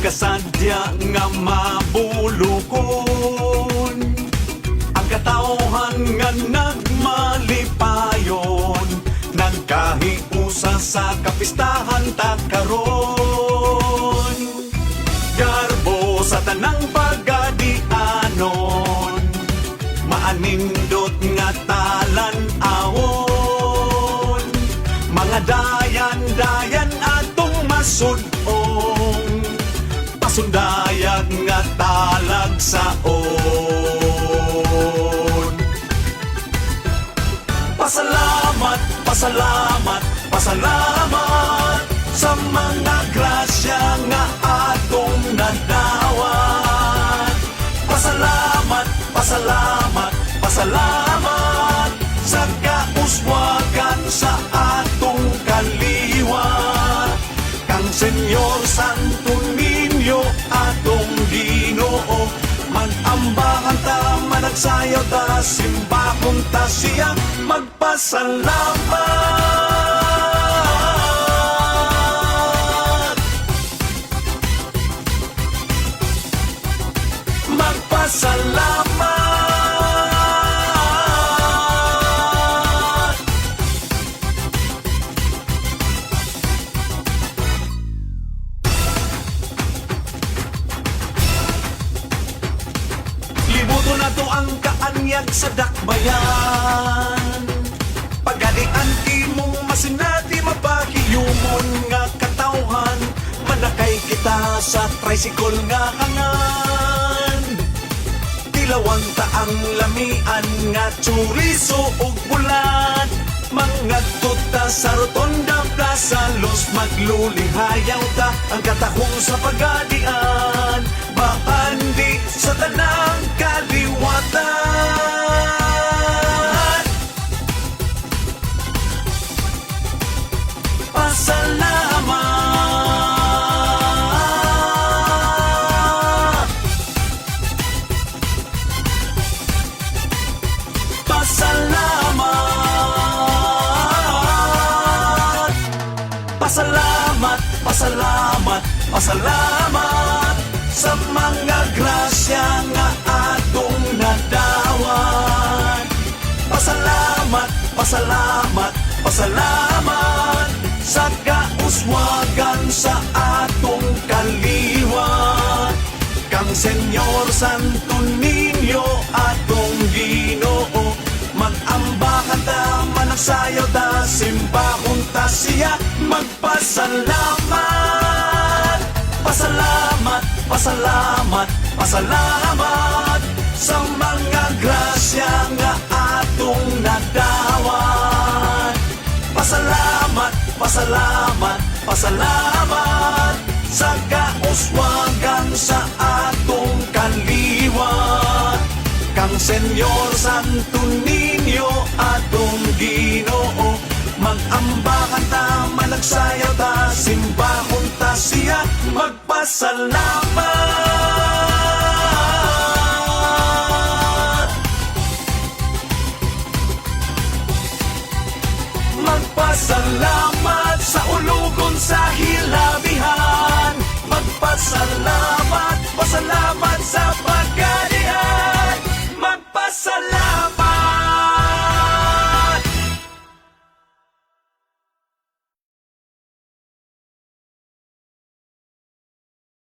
kasadya nga mabulukon, ang katawhan nga nagmalipayon, nagkahiusa sa kapistahan ta karon. Garbo sa tanang pagadianon, maanindot nga talan-awon, mga dayan-dayan atong masudong, pasundayag nga talagsaon. Pasalamat, pasalamat, pasalamat sa mga grasya nga atong nadawat. Pasalamat, pasalamat, pasalamat sa kauswagan sa atong kaliwat. Kang Senyor Santo Niño atong Ginoo, mag-ambahan ta, managsayaw ta, simbahon ta siya, magpasalamat. Magpasalamat. Libuto na to ang kaanyag sa dakbayan, pagalian imong masinati mapahiyumon nga katawhan, manakay kita sa tricycle nga hangan. Tilawan ta ang lamian nga chorizo ug bulan, mangadto ta sa Rotonda Plaza Los, maglulinghayaw ta ang katahong sa pagadian, bahandi sa tanang kaliwatan. Pasalamat. Pasalamat. Pasalamat, pasalamat, pasalamat sa mga grasya nga atong nadawat. Pasalamat, pasalamat, pasalamat sa kauswagan sa atong kaliwat. Kang Senyor Santo Niño atong Ginoo, mag-ambahan ta, managsayaw ta, simbahon ta siya, magpasalamat. Pasalamat, pasalamat, pasalamat sa mga grasya nga atong nadawat. Pasalamat, pasalamat, pasalamat sa kauswagan sa atong kaliwat. Kang Senyor Santo Niño atong Ginoo, mag-ambahan ta, managsayaw ta, simbahon ta siya, magpasalamat. Magpasalamat sa ulugon sa